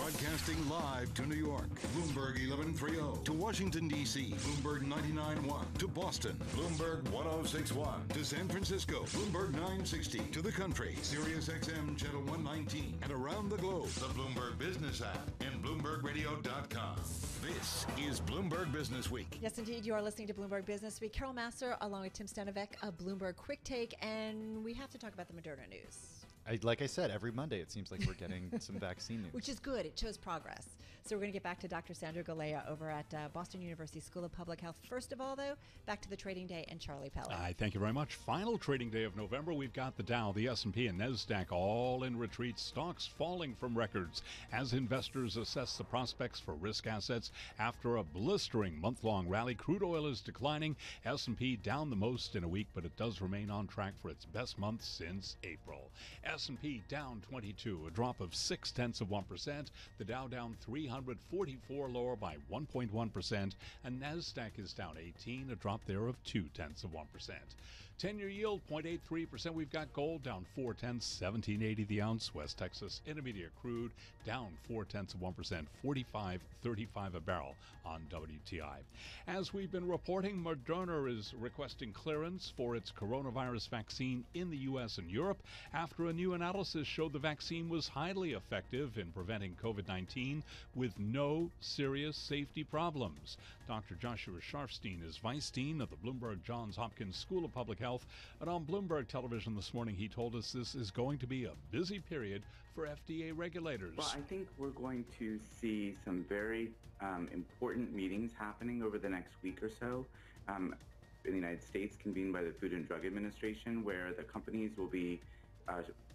Broadcasting live to New York, Bloomberg 1130. To Washington, D.C., Bloomberg 99.1. To Boston, Bloomberg 1061. To San Francisco, Bloomberg 960. To the country, Sirius XM Channel 119. And around the globe, the Bloomberg Business app and BloombergRadio.com. This is Bloomberg Business Week. Yes, indeed. You are listening to Bloomberg Business Week. Carol Massar along with Tim Stanovic of Bloomberg Quick Take. And we have to talk about the Moderna news. Like I said, every Monday it seems like we're getting some vaccine news. Which is good. It shows progress. So we're going to get back to Dr. Sandra Galea over at Boston University School of Public Health. First of all, though, back to the trading day and Charlie Pellet. Thank you very much. Final trading day of November. We've got the Dow, the S&P, and Nasdaq all in retreat. Stocks falling from records as investors assess the prospects for risk assets after a blistering month-long rally. Crude oil is declining. S&P down the most in a week, but it does remain on track for its best month since April. S&P down 22, a drop of 0.6%. The Dow down 344, lower by 1.1%, and Nasdaq is down 18, a drop there of 0.2%. 10-year yield 0.83%. We've got gold down 0.4, 17.80 the ounce. West Texas Intermediate crude down 0.4%, 45.35 a barrel on WTI. As we've been reporting, Moderna is requesting clearance for its coronavirus vaccine in the U.S. and Europe after a new analysis showed the vaccine was highly effective in preventing COVID-19 with no serious safety problems. Dr. Joshua Sharfstein is Vice Dean of the Bloomberg Johns Hopkins School of Public Health, and on Bloomberg Television this morning he told us this is going to be a busy period for FDA regulators. Well, I think we're going to see some very important meetings happening over the next week or so. In the United States, convened by the Food and Drug Administration, where the companies will be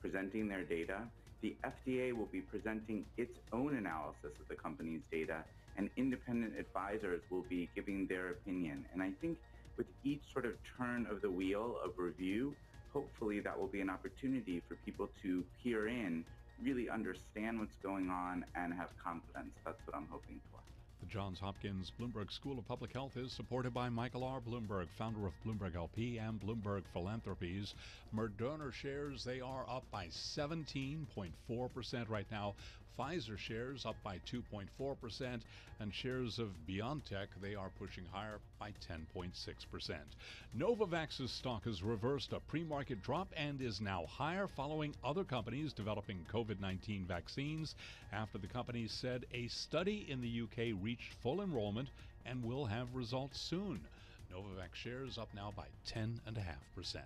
presenting their data. The FDA will be presenting its own analysis of the company's data, and independent advisors will be giving their opinion. And I think with each sort of turn of the wheel of review, hopefully that will be an opportunity for people to peer in, really understand what's going on, and have confidence. That's what I'm hoping for. The Johns Hopkins Bloomberg School of Public Health is supported by Michael R. Bloomberg, founder of Bloomberg LP and Bloomberg Philanthropies. Moderna shares, they are up by 17.4% right now. Pfizer shares up by 2.4%, and shares of BioNTech, they are pushing higher by 10.6%. Novavax's stock has reversed a pre-market drop and is now higher following other companies developing COVID-19 vaccines after the company said a study in the UK reached full enrollment and will have results soon. Novavax shares up now by 10.5%.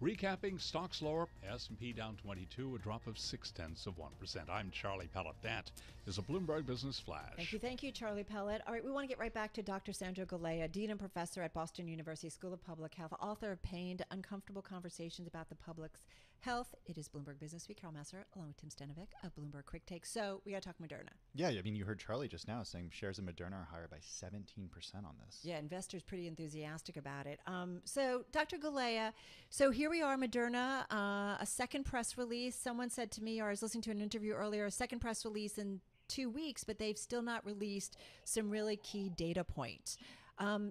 Recapping, stocks lower, S&P down 22, a drop of 0.6%. I'm Charlie Pellet. That is a Bloomberg Business Flash. Thank you, Charlie Pellet. All right, we want to get right back to Dr. Sandra Galea, Dean and Professor at Boston University School of Public Health, author of Pained, Uncomfortable Conversations About the Public's Health. It is Bloomberg Business Week. Carol Massar, along with Tim Stanovic of Bloomberg Quick Take. So we got to talk Moderna. Yeah, I mean, you heard Charlie just now saying shares of Moderna are higher by 17% on this. Yeah, investors pretty enthusiastic about it. So, Dr. Galea, so here we are, Moderna, a second press release. Someone said to me, or I was listening to an interview earlier, a second press release in 2 weeks, but they've still not released some really key data points.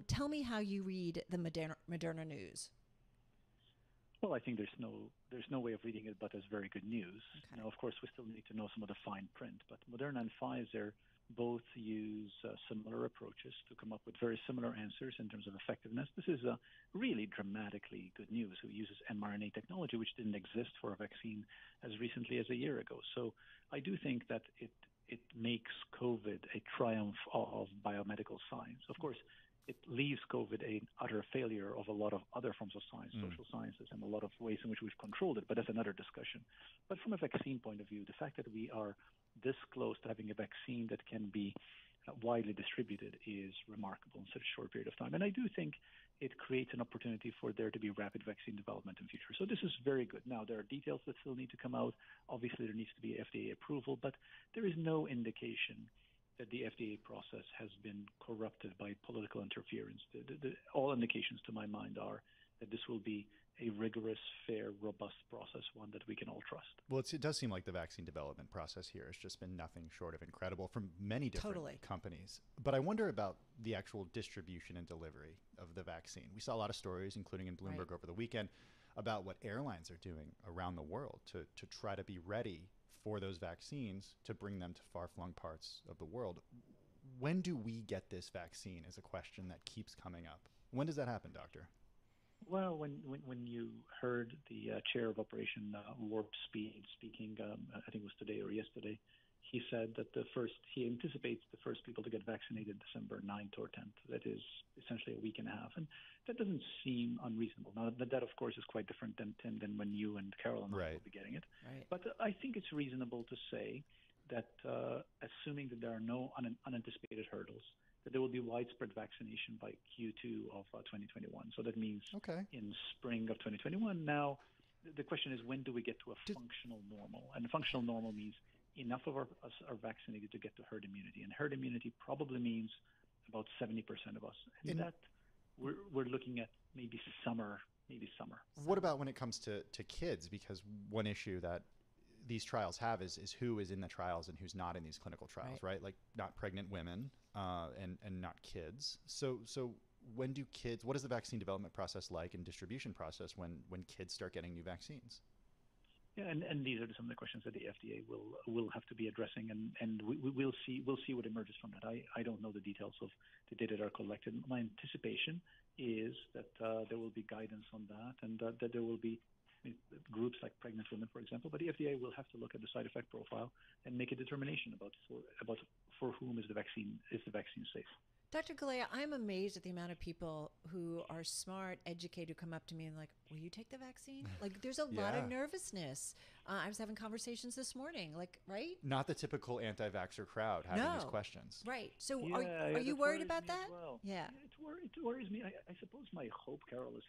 Tell me how you read the Moderna news. Well, I think there's no way of reading it but as very good news. Okay. Now, of course, we still need to know some of the fine print, but Moderna and Pfizer both use similar approaches to come up with very similar answers in terms of effectiveness. This is really dramatically good news. It uses mRNA technology, which didn't exist for a vaccine as recently as a year ago. So I do think that it makes COVID a triumph of biomedical science. Of course, it leaves COVID an utter failure of a lot of other forms of science, social sciences, and a lot of ways in which we've controlled it, but that's another discussion. But from a vaccine point of view, the fact that we are this close to having a vaccine that can be widely distributed is remarkable in such a short period of time. And I do think it creates an opportunity for there to be rapid vaccine development in future. So this is very good. Now, there are details that still need to come out. Obviously, there needs to be FDA approval, but there is no indication that the FDA process has been corrupted by political interference. All indications to my mind are that this will be a rigorous, fair, robust process, one that we can all trust. Well, it does seem like the vaccine development process here has just been nothing short of incredible from many different companies. But I wonder about the actual distribution and delivery of the vaccine. We saw a lot of stories, including in Bloomberg over the weekend, about what airlines are doing around the world to try to be ready for those vaccines to bring them to far-flung parts of the world. When do we get this vaccine is a question that keeps coming up. When does that happen, Doctor? Well, when you heard the chair of Operation Warp Speed speaking, I think it was today or yesterday, he said that he anticipates the first people to get vaccinated December 9th or 10th. That is essentially a week and a half. And that doesn't seem unreasonable. Now, that, of course, is quite different than when you and Carol and I will be getting it. Right. But I think it's reasonable to say that assuming that there are no unanticipated hurdles, that there will be widespread vaccination by Q2 of 2021. So that means in spring of 2021. Now, the question is, when do we get to a functional normal? And functional normal means enough of us are vaccinated to get to herd immunity. And herd immunity probably means about 70% of us. And that we're looking at maybe summer. What about when it comes to kids? Because one issue that these trials have is who is in the trials and who's not in these clinical trials, right? Like not pregnant women and not kids. So what is the vaccine development process like and distribution process when kids start getting new vaccines? Yeah, and these are some of the questions that the FDA will have to be addressing, and we'll see what emerges from that. I don't know the details of the data that are collected. My anticipation is that there will be guidance on that, and that there will be groups like pregnant women, for example. But the FDA will have to look at the side effect profile and make a determination about for whom is the vaccine safe. Dr. Galea, I'm amazed at the amount of people who are smart, educated, who come up to me and like, will you take the vaccine? Like, there's a lot of nervousness. I was having conversations this morning, like, right? Not the typical anti-vaxxer crowd having these questions. Right. So are you worried about that? Well. Yeah. It worries me. I suppose my hope, Carol, is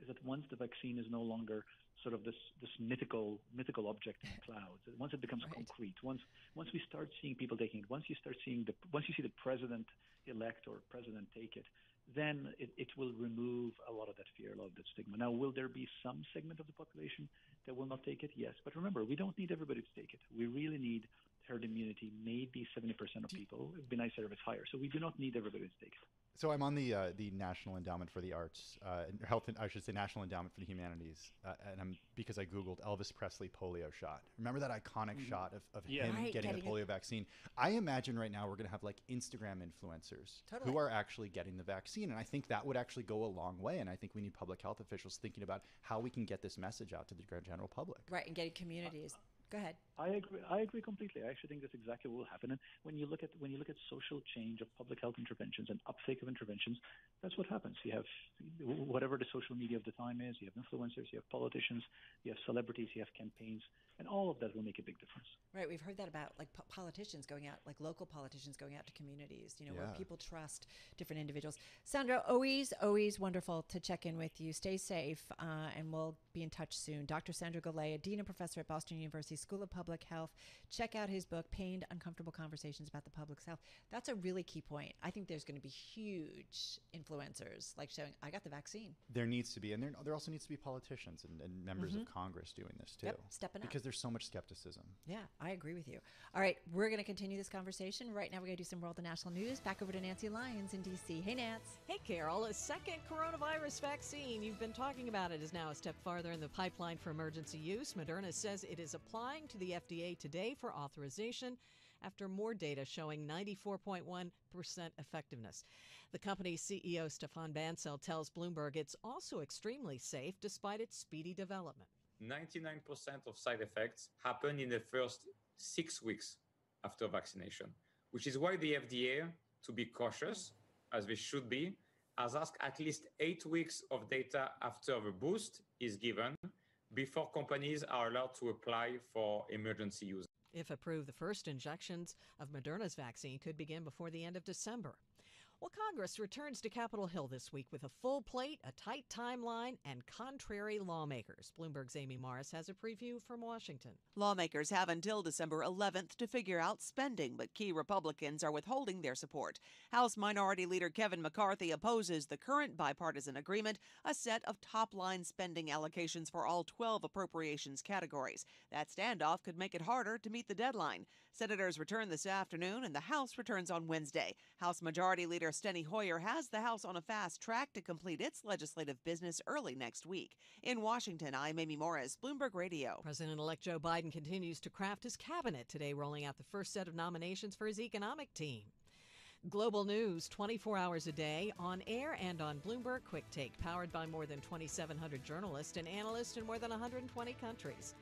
that once the vaccine is no longer sort of this mythical object in the clouds, once it becomes concrete, once we start seeing people taking it, once you see the president-elect or president take it, then it will remove a lot of that fear, a lot of that stigma. Now, will there be some segment of the population that will not take it? Yes. But remember, we don't need everybody to take it. We really need herd immunity, maybe 70% of people. It would be nicer if it's higher. So we do not need everybody to take it. So I'm on the National Endowment for the Arts, National Endowment for the Humanities, and because I Googled Elvis Presley polio shot. Remember that iconic shot of him getting the polio vaccine? I imagine right now we're going to have like Instagram influencers who are actually getting the vaccine, and I think that would actually go a long way, and I think we need public health officials thinking about how we can get this message out to the general public. Right, and getting communities. Go ahead. I agree completely. I actually think that's exactly what will happen. And when you look at social change of public health interventions and uptake of interventions, that's what happens. You have whatever the social media of the time is. You have influencers, you have politicians, you have celebrities, you have campaigns, and all of that will make a big difference. Right. We've heard that about like politicians going out, like local politicians going out to communities, where people trust different individuals. Sandra, always wonderful to check in with you. Stay safe, and we'll be in touch soon. Dr. Sandra Galea, Dean and Professor at Boston University School of Public Health. Check out his book, Pained, Uncomfortable Conversations About the Public's Health. That's a really key point. I think there's going to be huge influencers like showing, I got the vaccine. There needs to be, and there also needs to be politicians and members of Congress doing this too. Yep, stepping up. Because there's so much skepticism. Yeah, I agree with you. All right, we're going to continue this conversation. Right now we're going to do some world and national news. Back over to Nancy Lyons in D.C. Hey, Nance. Hey, Carol. A second coronavirus vaccine, you've been talking about it, is now a step farther in the pipeline for emergency use. Moderna says it is applying to the FDA today for authorization after more data showing 94.1% effectiveness. The company's CEO, Stefan Bancel, tells Bloomberg it's also extremely safe despite its speedy development. 99% of side effects happen in the first 6 weeks after vaccination, which is why the FDA, to be cautious, as they should be, has asked at least 8 weeks of data after the boost is given before companies are allowed to apply for emergency use. If approved, the first injections of Moderna's vaccine could begin before the end of December. Well, Congress returns to Capitol Hill this week with a full plate, a tight timeline, and contrary lawmakers. Bloomberg's Amy Morris has a preview from Washington. Lawmakers have until December 11th to figure out spending, but key Republicans are withholding their support. House Minority Leader Kevin McCarthy opposes the current bipartisan agreement, a set of top-line spending allocations for all 12 appropriations categories. That standoff could make it harder to meet the deadline. Senators return this afternoon, and the House returns on Wednesday. House Majority Leader Leader Steny Hoyer has the House on a fast track to complete its legislative business early next week. In Washington, I'm Amy Morris, Bloomberg Radio. President-elect Joe Biden continues to craft his cabinet today, rolling out the first set of nominations for his economic team. Global news 24 hours a day, on air and on Bloomberg Quick Take, powered by more than 2,700 journalists and analysts in more than 120 countries.